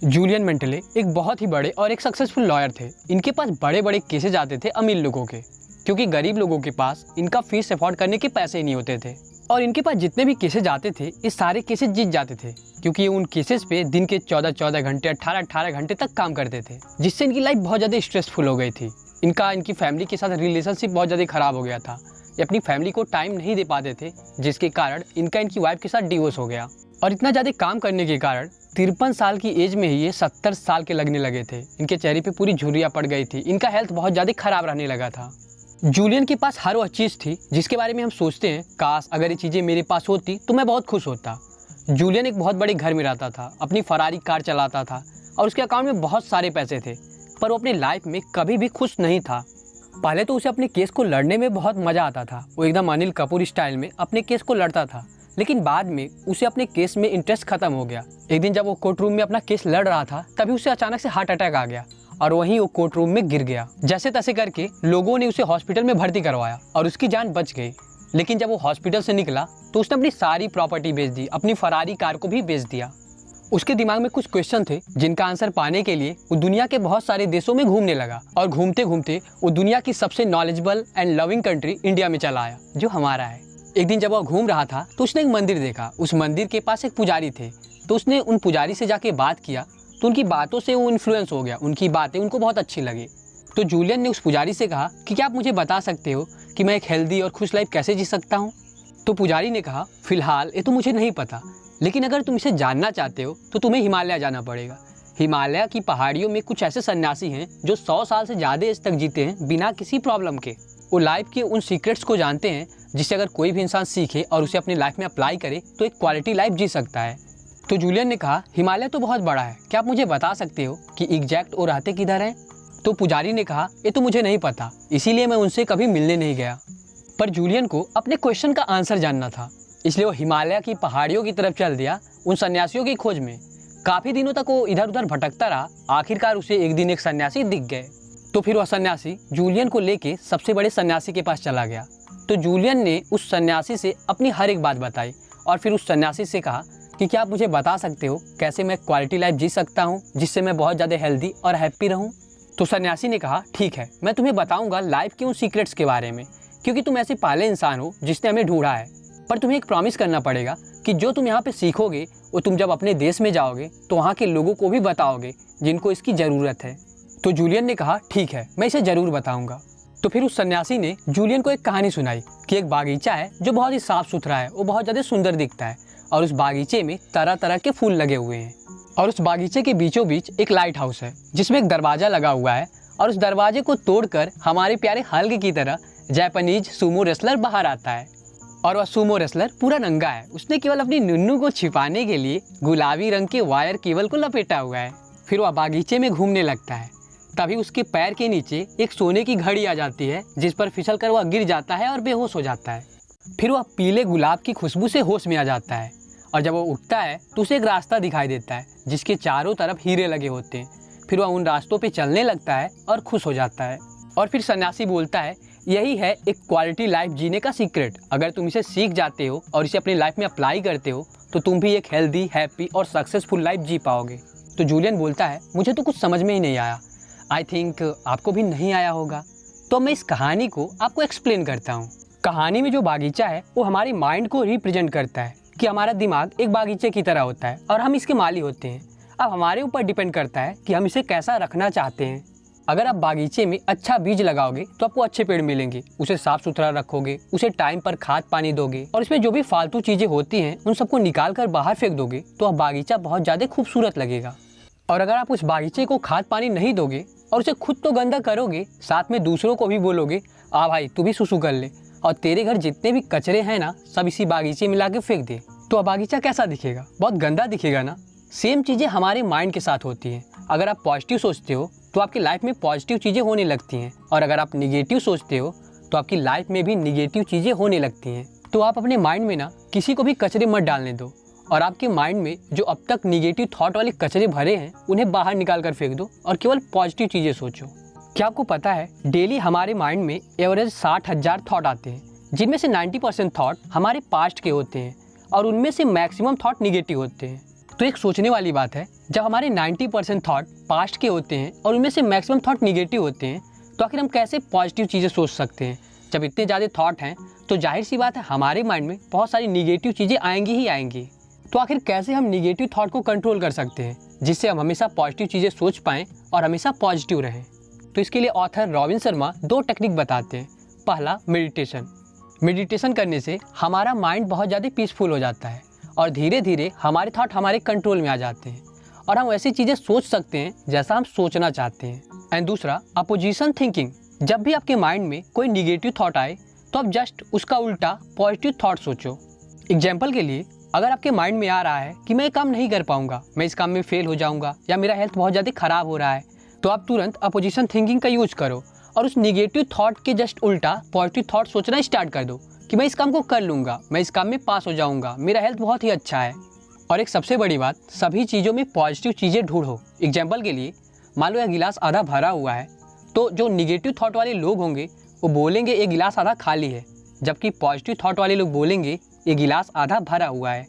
Julian Mantle एक बहुत ही बड़े और एक सक्सेसफुल लॉयर थे। इनके पास बड़े बड़े केसेज आते थे अमीर लोगों के, क्योंकि गरीब लोगों के पास इनका फीस अफोर्ड करने के पैसे ही नहीं होते थे। और इनके पास जितने भी केसेज आते थे ये सारे केसेज जीत जाते थे, क्योंकि ये उन केसेस पे दिन के 14-14 घंटे 18-18 घंटे तक काम करते थे, जिससे इनकी लाइफ बहुत ज़्यादा स्ट्रेसफुल हो गई थी। इनकी फैमिली के साथ रिलेशनशिप बहुत ज़्यादा ख़राब हो गया था। ये अपनी फैमिली को टाइम नहीं दे पाते थे, जिसके कारण इनकी वाइफ के साथ डिवोर्स हो गया। और इतना ज़्यादा काम करने के कारण 53 साल की एज में ही ये 70 साल के लगने लगे थे। इनके चेहरे पे पूरी झुर्रियाँ पड़ गई थी। इनका हेल्थ बहुत ज़्यादा खराब रहने लगा था। जूलियन के पास हर वह चीज़ थी जिसके बारे में हम सोचते हैं काश अगर ये चीज़ें मेरे पास होती तो मैं बहुत खुश होता। जूलियन एक बहुत बड़े घर में रहता था, अपनी फरारी कार चलाता था और उसके अकाउंट में बहुत सारे पैसे थे, पर वो अपनी लाइफ में कभी भी खुश नहीं था। पहले तो उसे अपने केस को लड़ने में बहुत मज़ा आता था। वो एकदम अनिल कपूर स्टाइल में अपने केस को लड़ता था, लेकिन बाद में उसे अपने केस में इंटरेस्ट खत्म हो गया। एक दिन जब वो कोर्ट रूम में अपना केस लड़ रहा था, तभी उसे अचानक से हार्ट अटैक आ गया और वहीं वो कोर्ट रूम में गिर गया। जैसे तैसे करके लोगों ने उसे हॉस्पिटल में भर्ती करवाया और उसकी जान बच गई। लेकिन जब वो हॉस्पिटल से निकला तो उसने अपनी सारी प्रॉपर्टी बेच दी, अपनी फरारी कार को भी बेच दिया। उसके दिमाग में कुछ क्वेश्चन थे जिनका आंसर पाने के लिए वो दुनिया के बहुत सारे देशों में घूमने लगा और घूमते घूमते वो दुनिया की सबसे knowledgeable and loving country India में चला आया, जो हमारा है। एक दिन जब वह घूम रहा था तो उसने एक मंदिर देखा। उस मंदिर के पास एक पुजारी थे, तो उसने उन पुजारी से जाके बात किया, तो उनकी बातों से वो इन्फ्लुएंस हो गया। उनकी बातें उनको बहुत अच्छी लगी। तो जूलियन ने उस पुजारी से कहा कि क्या आप मुझे बता सकते हो कि मैं एक हेल्दी और खुश लाइफ कैसे जी सकता हूँ। तो पुजारी ने कहा, फिलहाल ये तो मुझे नहीं पता, लेकिन अगर तुम इसे जानना चाहते हो तो तुम्हें हिमालय जाना पड़ेगा। हिमालय की पहाड़ियों में कुछ ऐसे सन्यासी हैं जो 100 साल से ज़्यादा एज तक जीते हैं बिना किसी प्रॉब्लम के। वो लाइफ के उन सीक्रेट्स को जानते हैं जिससे अगर कोई भी इंसान सीखे और उसे अपनी लाइफ में अप्लाई करे तो एक क्वालिटी लाइफ जी सकता है। तो जूलियन ने कहा, हिमालय तो बहुत बड़ा है, क्या आप मुझे बता सकते हो कि एग्जैक्ट वो रहते किधर हैं। तो पुजारी ने कहा, ये तो मुझे नहीं पता, इसीलिए मैं उनसे कभी मिलने नहीं गया। पर जूलियन को अपने क्वेश्चन का आंसर जानना था, इसलिए वो हिमालय की पहाड़ियों की तरफ चल दिया उन सन्यासियों की खोज में। काफ़ी दिनों तक वो इधर उधर भटकता रहा। आखिरकार उसे एक दिन एक सन्यासी दिख गए। तो फिर वह सन्यासी जूलियन को लेके सबसे बड़े सन्यासी के पास चला गया। तो जूलियन ने उस सन्यासी से अपनी हर एक बात बताई और फिर उस सन्यासी से कहा कि क्या आप मुझे बता सकते हो कैसे मैं क्वालिटी लाइफ जी सकता हूँ जिससे मैं बहुत ज़्यादा हेल्दी और हैप्पी रहूँ। तो सन्यासी ने कहा, ठीक है, मैं तुम्हें बताऊँगा लाइफ के उन सीक्रेट्स के बारे में, क्योंकि तुम ऐसे पहले इंसान हो जिसने हमें ढूंढा है। पर तुम्हें एक प्रॉमिस करना पड़ेगा कि जो तुम यहाँ पे सीखोगे वो तुम जब अपने देश में जाओगे तो वहाँ के लोगों को भी बताओगे जिनको इसकी ज़रूरत है। तो जूलियन ने कहा, ठीक है, मैं इसे ज़रूर बताऊँगा। तो फिर उस सन्यासी ने जूलियन को एक कहानी सुनाई कि एक बागीचा है जो बहुत ही साफ सुथरा है, वो बहुत ज़्यादा सुंदर दिखता है और उस बागीचे में तरह तरह के फूल लगे हुए हैं। और उस बागीचे के बीचों बीच एक लाइट हाउस है जिसमें एक दरवाज़ा लगा हुआ है और उस दरवाजे को तोड़कर हमारे प्यारे हल्क की तरह जापानीज सूमो रेसलर बाहर आता है। और वह सूमो रेसलर पूरा नंगा है। उसने केवल अपनी नुन्नू को छिपाने के लिए गुलाबी रंग के वायर केबल को लपेटा हुआ है। फिर वह बागीचे में घूमने लगता है। तभी उसके पैर के नीचे एक सोने की घड़ी आ जाती है जिस पर फिसल कर वह गिर जाता है और बेहोश हो जाता है। फिर वह पीले गुलाब की खुशबू से होश में आ जाता है और जब वो उठता है तो उसे एक रास्ता दिखाई देता है जिसके चारों तरफ हीरे लगे होते हैं। फिर वह उन रास्तों पे चलने लगता है और खुश हो जाता है। और फिर सन्यासी बोलता है, यही है एक क्वालिटी लाइफ जीने का सीक्रेट। अगर तुम इसे सीख जाते हो और इसे अपनी लाइफ में अप्लाई करते हो तो तुम भी एक हेल्दी, हैप्पी और सक्सेसफुल लाइफ जी पाओगे। तो जूलियन बोलता है, मुझे तो कुछ समझ में ही नहीं आया। आई थिंक आपको भी नहीं आया होगा, तो मैं इस कहानी को आपको एक्सप्लेन करता हूँ। कहानी में जो बागीचा है वो हमारे माइंड को रिप्रेजेंट करता है कि हमारा दिमाग एक बागीचे की तरह होता है और हम इसके माली होते हैं। अब हमारे ऊपर डिपेंड करता है कि हम इसे कैसा रखना चाहते हैं। अगर आप बागीचे में अच्छा बीज लगाओगे तो आपको अच्छे पेड़ मिलेंगे। उसे साफ सुथरा रखोगे, उसे टाइम पर खाद पानी दोगे और इसमें जो भी फालतू चीजें होती हैं उन सबको निकाल कर बाहर फेंक दोगे तो वह बागीचा बहुत ज्यादा खूबसूरत लगेगा। और अगर आप उस बागीचे को खाद पानी नहीं दोगे और उसे खुद तो गंदा करोगे, साथ में दूसरों को भी बोलोगे, आ भाई तू भी सुसु कर ले, और तेरे घर जितने भी कचरे हैं ना सब इसी बागीचे में लाके फेंक दे, तो बागीचा कैसा दिखेगा? बहुत गंदा दिखेगा ना। सेम चीजें हमारे माइंड के साथ होती हैं। अगर आप पॉजिटिव सोचते हो तो आपकी लाइफ में पॉजिटिव चीजें होने लगती हैं, और अगर आप निगेटिव सोचते हो तो आपकी लाइफ में भी निगेटिव चीजें होने लगती हैं। तो आप अपने माइंड में ना किसी को भी कचरे मत डालने दो, और आपके माइंड में जो अब तक निगेटिव थॉट वाले कचरे भरे हैं उन्हें बाहर निकाल कर फेंक दो और केवल पॉजिटिव चीजें सोचो। क्या आपको पता है डेली हमारे माइंड में एवरेज 60,000 थॉट आते हैं, जिनमें से 90% थॉट हमारे पास्ट के होते हैं और उनमें से मैक्सिमम थॉट निगेटिव होते हैं। तो एक सोचने वाली बात है, जब हमारे 90% थॉट पास्ट के होते हैं और उनमें से मैक्सिमम थॉट निगेटिव होते हैं, तो आखिर हम कैसे पॉजिटिव चीज़ें सोच सकते हैं? जब इतने ज़्यादा थॉट हैं तो जाहिर सी बात है हमारे माइंड में बहुत सारी निगेटिव चीज़ें आएंगी ही आएंगी। तो आखिर कैसे हम निगेटिव थॉट को कंट्रोल कर सकते हैं जिससे हम हमेशा पॉजिटिव चीज़ें सोच पाएँ और हमेशा पॉजिटिव रहें? तो इसके लिए ऑथर रॉबिन शर्मा 2 टेक्निक बताते हैं। पहला, मेडिटेशन। मेडिटेशन करने से हमारा माइंड बहुत ज़्यादा पीसफुल हो जाता है और धीरे धीरे हमारे थॉट हमारे कंट्रोल में आ जाते हैं और हम ऐसी चीज़ें सोच सकते हैं जैसा हम सोचना चाहते हैं। एंड दूसरा, अपोजिशन थिंकिंग। जब भी आपके माइंड में कोई निगेटिव थॉट आए तो आप जस्ट उसका उल्टा पॉजिटिव थॉट सोचो। एग्जाम्पल के लिए, अगर आपके माइंड में आ रहा है कि मैं ये काम नहीं कर पाऊंगा, मैं इस काम में फेल हो जाऊंगा या मेरा हेल्थ बहुत ज़्यादा ख़राब हो रहा है, तो आप तुरंत अपोजिशन थिंकिंग का यूज करो और उस निगेटिव थॉट के जस्ट उल्टा पॉजिटिव थॉट सोचना स्टार्ट कर दो कि मैं इस काम को कर लूँगा, मैं इस काम में पास हो जाऊँगा, मेरा हेल्थ बहुत ही अच्छा है। और एक सबसे बड़ी बात, सभी चीज़ों में पॉजिटिव चीज़ें ढूंढो। एग्जाम्पल के लिए, मान लो यह गिलास आधा भरा हुआ है, तो जो निगेटिव थॉट वाले लोग होंगे वो बोलेंगे ये गिलास आधा खाली है, जबकि पॉजिटिव थॉट वाले लोग बोलेंगे ये गिलास आधा भरा हुआ है।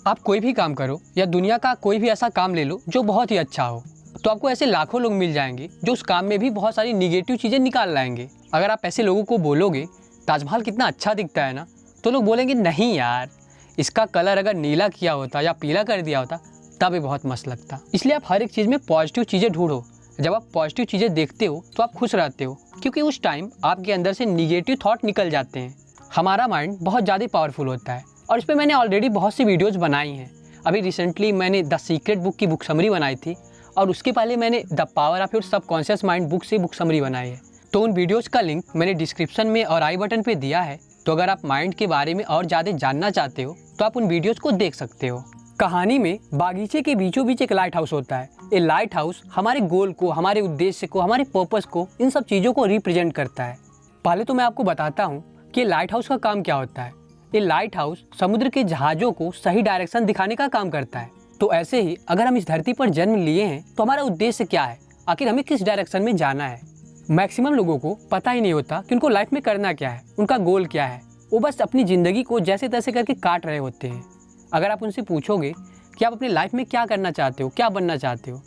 आप कोई भी काम करो या दुनिया का कोई भी ऐसा काम ले लो जो बहुत ही अच्छा हो, तो आपको ऐसे लाखों लोग मिल जाएंगे जो उस काम में भी बहुत सारी निगेटिव चीज़ें निकाल लाएंगे। अगर आप ऐसे लोगों को बोलोगे ताजमहल कितना अच्छा दिखता है ना, तो लोग बोलेंगे नहीं यार, इसका कलर अगर नीला किया होता या पीला कर दिया होता तब ये बहुत मस्त लगता। इसलिए आप हर एक चीज़ में पॉजिटिव चीज़ें ढूंढो। जब आप पॉजिटिव चीज़ें देखते हो तो आप खुश रहते हो, क्योंकि उस टाइम आपके अंदर से निगेटिव थॉट निकल जाते हैं। हमारा माइंड बहुत ज़्यादा पावरफुल होता है और इस पर मैंने ऑलरेडी बहुत सी वीडियोज़ बनाई हैं। अभी रिसेंटली मैंने द सीक्रेट बुक की बुक समरी बनाई थी और उसके पहले मैंने the power of your subconscious mind book से बुक समरी बनाई है। तो उन वीडियोज़ का लिंक मैंने डिस्क्रिप्शन में और आई बटन पे दिया है। तो अगर आप माइंड के बारे में और ज़्यादा जानना चाहते हो तो आप उन वीडियोज़ को देख सकते हो। कहानी में बागीचे के बीचों बीच एक लाइट हाउस होता है। ये लाइट हाउस हमारे गोल को, हमारे उद्देश्य को, हमारे पर्पस को, इन सब चीज़ों को रिप्रेजेंट करता है। पहले तो मैं आपको बताता हूँ कि लाइट हाउस का काम क्या होता है। ये लाइट हाउस समुद्र के जहाज़ों को सही डायरेक्शन दिखाने का काम करता है। तो ऐसे ही अगर हम इस धरती पर जन्म लिए हैं तो हमारा उद्देश्य क्या है, आखिर हमें किस डायरेक्शन में जाना है। मैक्सिमम लोगों को पता ही नहीं होता कि उनको लाइफ में करना क्या है, उनका गोल क्या है। वो बस अपनी ज़िंदगी को जैसे तैसे करके काट रहे होते हैं। अगर आप उनसे पूछोगे कि आप अपनी लाइफ में क्या करना चाहते हो, क्या बनना चाहते हो,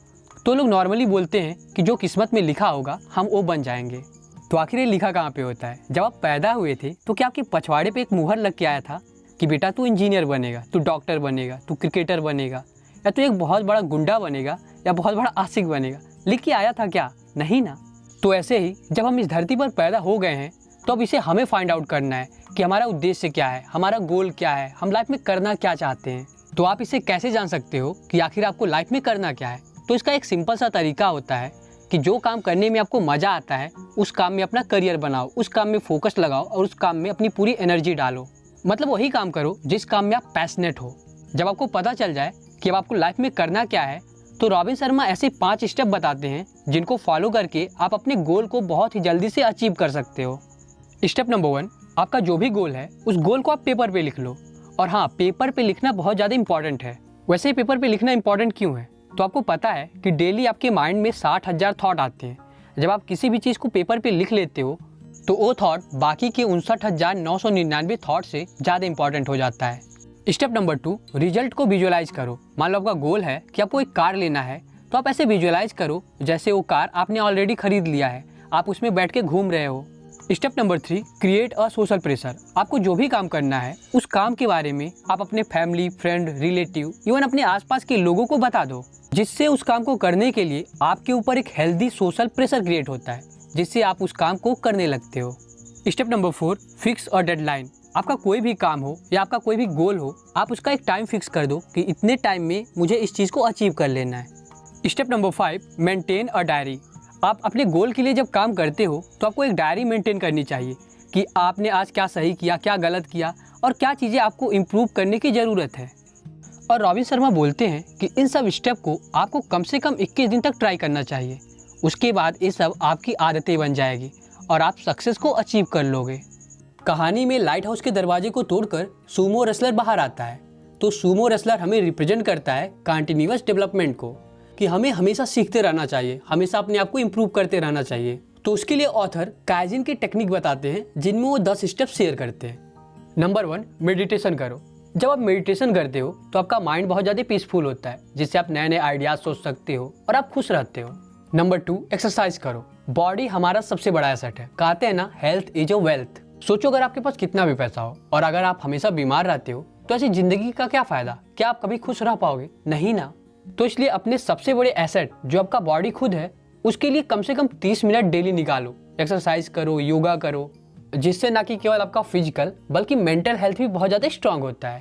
तो लोग नॉर्मली बोलते हैं कि जो किस्मत में लिखा होगा हम वो बन जाएंगे। तो आखिर ये लिखा कहाँ पे होता है? जब आप पैदा हुए थे तो क्या आपके पछवाड़े पे एक मुहर लग के आया था कि बेटा तू इंजीनियर बनेगा, तू डॉक्टर बनेगा, तू क्रिकेटर बनेगा, या तू एक बहुत बड़ा गुंडा बनेगा या बहुत बड़ा आशिक बनेगा? लिख के आया था क्या? नहीं ना। तो ऐसे ही जब हम इस धरती पर पैदा हो गए हैं तो अब इसे हमें फाइंड आउट करना है कि हमारा उद्देश्य क्या है, हमारा गोल क्या है, हम लाइफ में करना क्या चाहते हैं। तो आप इसे कैसे जान सकते हो कि आखिर आपको लाइफ में करना क्या है? तो इसका एक सिंपल सा तरीका होता है कि जो काम करने में आपको मज़ा आता है उस काम में अपना करियर बनाओ, उस काम में फोकस लगाओ और उस काम में अपनी पूरी एनर्जी डालो। मतलब वही काम करो जिस काम में आप पैशनेट हो। जब आपको पता चल जाए कि अब आपको लाइफ में करना क्या है, तो रॉबिन शर्मा ऐसे 5 स्टेप बताते हैं जिनको फॉलो करके आप अपने गोल को बहुत ही जल्दी से अचीव कर सकते हो। स्टेप नंबर 1, आपका जो भी गोल है उस गोल को आप पेपर पे लिख लो। और हाँ, पेपर पे लिखना बहुत ज़्यादा इंपॉर्टेंट है। वैसे ही पेपर पे लिखना इंपॉर्टेंट क्यों है? तो आपको पता है कि डेली आपके माइंड में 60,000 थॉट आते हैं। जब आप किसी भी चीज़ को पेपर पे लिख लेते हो तो वो थॉट बाकी के 59,999 थॉट से ज़्यादा इंपॉर्टेंट हो जाता है। स्टेप नंबर 2, रिजल्ट को विजुअलाइज करो। मान लो आपका गोल है कि आपको एक कार लेना है, तो आप ऐसे विजुअलाइज करो जैसे वो कार आपने ऑलरेडी खरीद लिया है, आप उसमें बैठ के घूम रहे हो। Step number 3, create a social pressure. आपको जो भी काम करना है उस काम के बारे में आप अपने फैमिली, फ्रेंड, रिलेटिव, इवन अपने आसपास के लोगों को बता दो, जिससे उस काम को करने के लिए आपके ऊपर एक हेल्दी सोशल प्रेशर क्रिएट होता है, जिससे आप उस काम को करने लगते हो। Step number 4, fix a deadline. आपका कोई भी काम हो या आपका कोई भी गोल हो, आप उसका एक टाइम फिक्स कर दो कि इतने टाइम में मुझे इस चीज़ को अचीव कर लेना है। Step number 5, maintain a diary. आप अपने गोल के लिए जब काम करते हो तो आपको एक डायरी मेंटेन करनी चाहिए कि आपने आज क्या सही किया, क्या गलत किया और क्या चीज़ें आपको इम्प्रूव करने की ज़रूरत है। और रॉबिन शर्मा बोलते हैं कि इन सब स्टेप को आपको कम से कम 21 दिन तक ट्राई करना चाहिए। उसके बाद ये सब आपकी आदतें बन जाएगी और आप सक्सेस को अचीव कर लोगे। कहानी में लाइट हाउस के दरवाजे को तोड़कर सूमो रेसलर बाहर आता है। तो सूमो रेसलर हमें रिप्रेजेंट करता है कंटिन्यूअस डेवलपमेंट को, कि हमें हमेशा सीखते रहना चाहिए, हमेशा अपने आप को इम्प्रूव करते रहना चाहिए। तो उसके लिए ऑथर काइजन की टेक्निक बताते हैं जिनमें वो 10 स्टेप शेयर करते हैं। नंबर 1, मेडिटेशन करो। जब आप मेडिटेशन करते हो तो आपका माइंड बहुत ज़्यादा पीसफुल होता है, जिससे आप नए नए आइडियाज सोच सकते हो और आप खुश रहते हो। नंबर 2, एक्सरसाइज करो। बॉडी हमारा सबसे बड़ा एसेट है। कहते हैं ना, हेल्थ इज अ वेल्थ। सोचो अगर आपके पास कितना भी पैसा हो और अगर आप हमेशा बीमार रहते हो तो ऐसी जिंदगी का क्या फायदा? क्या आप कभी खुश रह पाओगे? नहीं ना। तो इसलिए अपने सबसे बड़े एसेट जो आपका बॉडी खुद है, उसके लिए कम से कम 30 मिनट डेली निकालो। एक्सरसाइज करो, योगा करो, जिससे ना कि केवल आपका फिजिकल बल्कि मेंटल हेल्थ भी बहुत ज़्यादा स्ट्रांग होता है।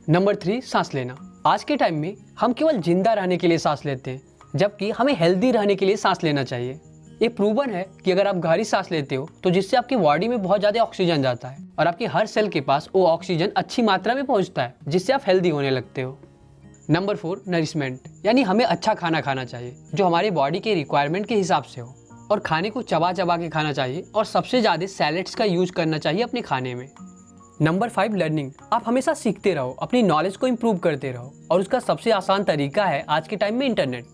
नंबर 3, सांस लेना। आज के टाइम में हम केवल जिंदा रहने के लिए सांस लेते हैं, जबकि हमें हेल्दी रहने के लिए सांस लेना चाहिए। ये प्रूवन है कि अगर आप गहरी सांस लेते हो तो जिससे आपकी बॉडी में बहुत ज़्यादा ऑक्सीजन जाता है और आपके हर सेल के पास वो ऑक्सीजन अच्छी मात्रा में पहुंचता है, जिससे आप हेल्दी होने लगते हो। नंबर 4, नरिशमेंट, यानी हमें अच्छा खाना खाना चाहिए जो हमारी बॉडी के रिक्वायरमेंट के हिसाब से हो, और खाने को चबा चबा के खाना चाहिए और सबसे ज़्यादा सैलेड्स का यूज करना चाहिए अपने खाने में। Number 5, learning. आप हमेशा सीखते रहो, अपनी नॉलेज को इम्प्रूव करते रहो, और उसका सबसे आसान तरीका है आज के टाइम में इंटरनेट।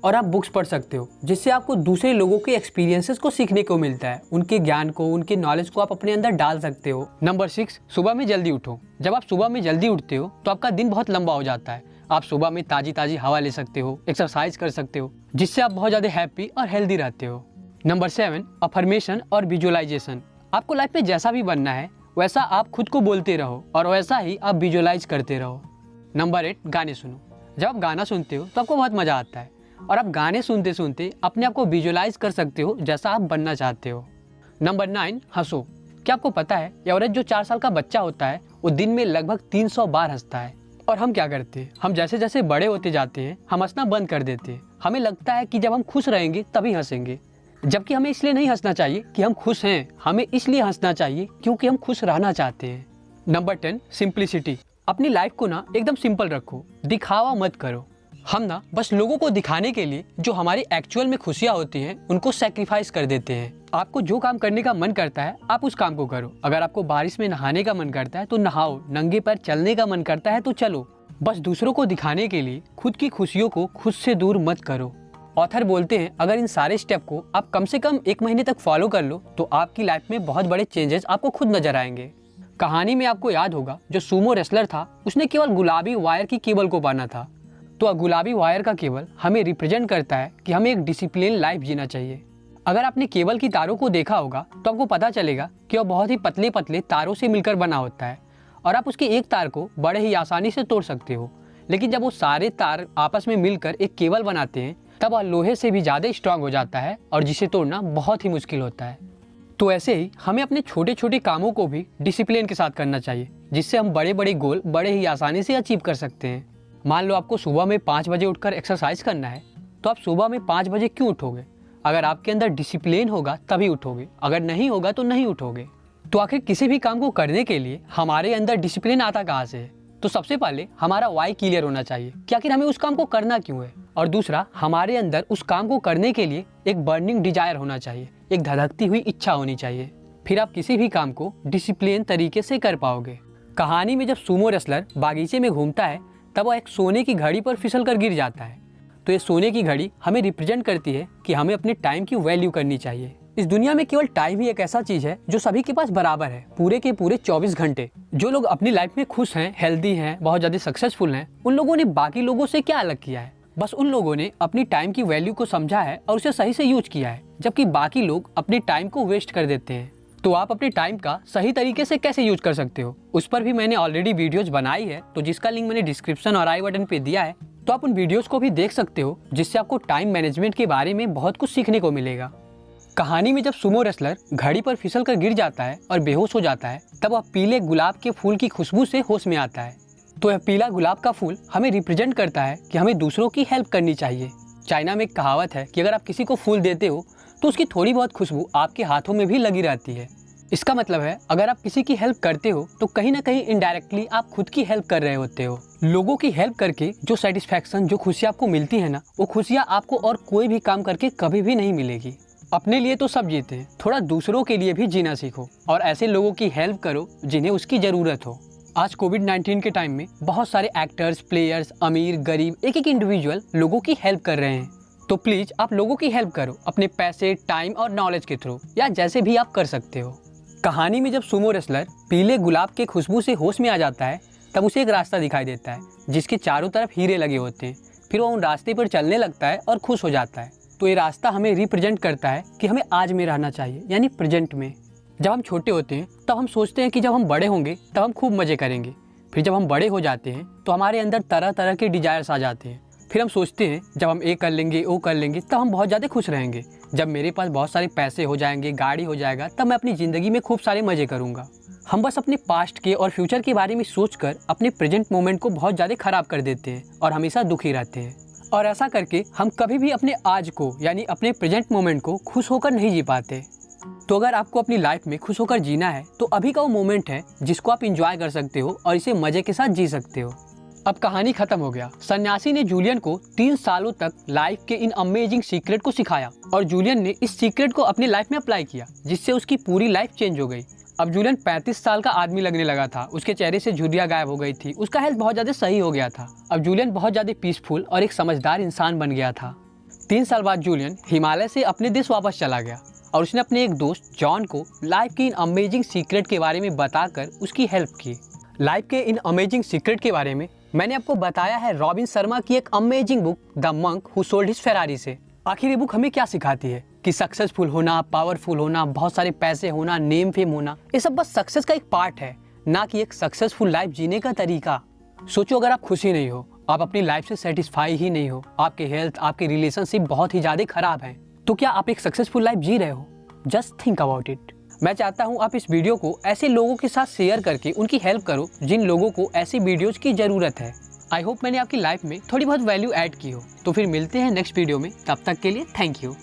और आप बुक्स पढ़ सकते हो, जिससे आपको दूसरे लोगों के एक्सपीरियंसेस को सीखने को मिलता है, उनके ज्ञान को, उनके नॉलेज को आप अपने अंदर डाल सकते हो। नंबर 6, सुबह में जल्दी उठो। जब आप सुबह में जल्दी उठते हो तो आपका दिन बहुत लंबा हो जाता है। आप सुबह में ताजी ताजी हवा ले सकते हो, एक्सरसाइज कर सकते हो, जिससे आप बहुत ज़्यादा हैप्पी और हेल्दी रहते हो। नंबर 7, अफर्मेशन और विजुअलाइजेशन। आपको लाइफ में जैसा भी बनना है वैसा आप खुद को बोलते रहो और वैसा ही आप विजुअलाइज करते रहो। नंबर 8, गाने सुनो। जब आप गाना सुनते हो तो आपको बहुत मज़ा आता है और आप गाने सुनते सुनते अपने आप को विजुअलाइज कर सकते हो जैसा आप बनना चाहते हो। नंबर 9, हंसो। क्या आपको पता है एवरेज जो 4 साल का बच्चा होता है वो दिन में लगभग 300 बार हंसता है। और हम क्या करते हैं, हम जैसे जैसे बड़े होते जाते हैं हम हंसना बंद कर देते हैं। हमें लगता है कि जब हम खुश रहेंगे तभी हंसेंगे, जबकि हमें इसलिए नहीं हंसना चाहिए कि हम खुश हैं, हमें इसलिए हंसना चाहिए क्योंकि हम खुश रहना चाहते हैं। Number 10, simplicity. अपनी लाइफ को ना एकदम सिंपल रखो, दिखावा मत करो। हम ना बस लोगों को दिखाने के लिए जो हमारी एक्चुअल में खुशियाँ होती हैं उनको सेक्रीफाइस कर देते हैं। आपको जो काम करने का मन करता है आप उस काम को करो। अगर आपको बारिश में नहाने का मन करता है तो नहाओ, नंगे पैर चलने का मन करता है तो चलो। बस दूसरों को दिखाने के लिए खुद की खुशियों को खुद से दूर मत करो। ऑथर बोलते हैं अगर इन सारे स्टेप को आप कम से कम 1 महीने तक फॉलो कर लो तो आपकी लाइफ में बहुत बड़े चेंजेस आपको खुद नजर आएंगे। कहानी में आपको याद होगा जो सूमो रेसलर था उसने केवल गुलाबी वायर की केबल को पाना था। तो गुलाबी वायर का केबल हमें रिप्रेजेंट करता है कि हमें एक डिसिप्लिन लाइफ जीना चाहिए। अगर आपने केबल की तारों को देखा होगा तो आपको पता चलेगा कि वह बहुत ही पतले पतले तारों से मिलकर बना होता है और आप उसके एक तार को बड़े ही आसानी से तोड़ सकते हो। लेकिन जब वो सारे तार आपस में मिलकर एक केबल बनाते हैं तब वह लोहे से भी ज़्यादा स्ट्रांग हो जाता है और जिसे तोड़ना बहुत ही मुश्किल होता है। तो ऐसे ही हमें अपने छोटे छोटे कामों को भी डिसिप्लिन के साथ करना चाहिए, जिससे हम बड़े बड़े गोल बड़े ही आसानी से अचीव कर सकते हैं। मान लो आपको सुबह में 5 बजे उठकर एक्सरसाइज करना है, तो आप सुबह में 5 बजे क्यों उठोगे? अगर आपके अंदर डिसिप्लिन होगा तभी उठोगे, अगर नहीं होगा तो नहीं उठोगे। तो आखिर किसी भी काम को करने के लिए हमारे अंदर डिसिप्लिन आता कहाँ से है? तो सबसे पहले हमारा वाई क्लियर होना चाहिए कि आखिर हमें उस काम को करना क्यों है, और दूसरा हमारे अंदर उस काम को करने के लिए एक बर्निंग डिजायर होना चाहिए, एक धधकती हुई इच्छा होनी चाहिए। फिर आप किसी भी काम को डिसिप्लिन तरीके से कर पाओगे। कहानी में जब सूमो रेसलर बागीचे में घूमता है तब वह एक सोने की घड़ी पर फिसल कर गिर जाता है। तो ये सोने की घड़ी हमें रिप्रेजेंट करती है कि हमें अपने टाइम की वैल्यू करनी चाहिए। इस दुनिया में केवल टाइम ही एक ऐसा चीज है जो सभी के पास बराबर है, पूरे के पूरे 24 घंटे। जो लोग अपनी लाइफ में खुश हैं, हेल्दी हैं, बहुत ज्यादा सक्सेसफुल हैं, उन लोगों ने बाकी लोगों से क्या अलग किया है? बस उन लोगों ने अपनी टाइम की वैल्यू को समझा है और उसे सही से यूज किया है, जबकि बाकी लोग अपने टाइम को वेस्ट कर देते हैं। तो आप अपने टाइम का सही तरीके से कैसे यूज कर सकते हो, उस पर भी मैंने ऑलरेडी वीडियोज बनाई है, तो जिसका लिंक मैंने डिस्क्रिप्शन और आई बटन पे दिया है, तो आप उन वीडियोज को भी देख सकते हो, जिससे आपको टाइम मैनेजमेंट के बारे में बहुत कुछ सीखने को मिलेगा। कहानी में जब सुमो रेसलर घड़ी पर फिसल कर गिर जाता है और बेहोश हो जाता है तब वह पीले गुलाब के फूल की खुशबू से होश में आता है। तो यह पीला गुलाब का फूल हमें रिप्रेजेंट करता है कि हमें दूसरों की हेल्प करनी चाहिए। चाइना में एक कहावत है कि अगर आप किसी को फूल देते हो तो उसकी थोड़ी बहुत खुशबू आपके हाथों में भी लगी रहती है। इसका मतलब है अगर आप किसी की हेल्प करते हो तो कहीं ना कहीं इनडायरेक्टली आप खुद की हेल्प कर रहे होते हो। लोगों की हेल्प करके जो सेटिस्फैक्शन, जो खुशियाँ आपको मिलती है ना, वो खुशियाँ आपको और कोई भी काम करके कभी भी नहीं मिलेगी। अपने लिए तो सब जीते हैं, थोड़ा दूसरों के लिए भी जीना सीखो और ऐसे लोगों की हेल्प करो जिन्हें उसकी ज़रूरत हो। आज कोविड-19 के टाइम में बहुत सारे एक्टर्स, प्लेयर्स, अमीर, गरीब, एक एक इंडिविजुअल लोगों की हेल्प कर रहे हैं। तो प्लीज़ आप लोगों की हेल्प करो अपने पैसे, टाइम और नॉलेज के थ्रू, या जैसे भी आप कर सकते हो। कहानी में जब सुमो रेसलर पीले गुलाब के खुशबू से होश में आ जाता है तब उसे एक रास्ता दिखाई देता है जिसके चारों तरफ हीरे लगे होते हैं। फिर वो उन रास्ते पर चलने लगता है और खुश हो जाता है। तो ये रास्ता हमें रिप्रेजेंट करता है कि हमें आज में रहना चाहिए, यानी प्रेजेंट में। जब हम छोटे होते हैं तब हम सोचते हैं कि जब हम बड़े होंगे तब हम खूब मज़े करेंगे। फिर जब हम बड़े हो जाते हैं तो हमारे अंदर तरह तरह के डिजायर्स आ जाते हैं। फिर हम सोचते हैं जब हम ये कर लेंगे वो कर लेंगे तब हम बहुत ज़्यादा खुश रहेंगे। जब मेरे पास बहुत सारे पैसे हो जाएंगे, गाड़ी हो जाएगा, तब मैं अपनी ज़िंदगी में खूब सारे मज़े करूँगा। हम बस अपने पास्ट के और फ्यूचर के बारे में सोचकर अपने प्रेजेंट मोमेंट को बहुत ज़्यादा ख़राब कर देते हैं और हमेशा दुखी रहते हैं। और ऐसा करके हम कभी भी अपने आज को यानी अपने प्रेजेंट मोमेंट को खुश होकर नहीं जी पाते। तो अगर आपको अपनी लाइफ में खुश होकर जीना है तो अभी का वो मोमेंट है जिसको आप इंजॉय कर सकते हो और इसे मज़े के साथ जी सकते हो। अब कहानी खत्म हो गया। सन्यासी ने जूलियन को 3 सालों तक लाइफ के इन अमेजिंग सीक्रेट को सिखाया और जूलियन ने इस सीक्रेट को अपनी लाइफ में अप्लाई किया, जिससे उसकी पूरी लाइफ चेंज हो गई। अब जूलियन 35 साल का आदमी लगने लगा था। उसके चेहरे से झुर्रियाँ गायब हो गई थी। उसका हेल्थ बहुत ज़्यादा सही हो गया था। अब जूलियन बहुत ज़्यादा पीसफुल और एक समझदार इंसान बन गया था। 3 साल बाद जूलियन हिमालय से अपने देश वापस चला गया और उसने अपने एक दोस्त जॉन को लाइफ की इन अमेजिंग सीक्रेट के बारे में बताकर उसकी हेल्प की। लाइफ के इन अमेजिंग सीक्रेट के बारे में मैंने आपको बताया है रॉबिन शर्मा की एक amazing book the monk who sold his Ferrari से। आखिर ये बुक हमें क्या सिखाती है कि सक्सेसफुल होना, पावरफुल होना, बहुत सारे पैसे होना, नेम फेम होना, ये सब बस सक्सेस का एक पार्ट है, ना कि एक सक्सेसफुल लाइफ जीने का तरीका। सोचो अगर आप खुशी नहीं हो, आप अपनी लाइफ से सेटिस्फाई ही नहीं हो, आपके हेल्थ, आपके रिलेशनशिप बहुत ही ज़्यादा खराब हैं, तो क्या आप एक सक्सेसफुल लाइफ जी रहे हो? Just think about it. मैं चाहता हूँ आप इस वीडियो को ऐसे लोगों के साथ शेयर करके उनकी हेल्प करो जिन लोगों को ऐसी वीडियोज़ की ज़रूरत है। आई होप मैंने आपकी लाइफ में थोड़ी बहुत वैल्यू ऐड की हो। तो फिर मिलते हैं नेक्स्ट वीडियो में, तब तक के लिए थैंक यू।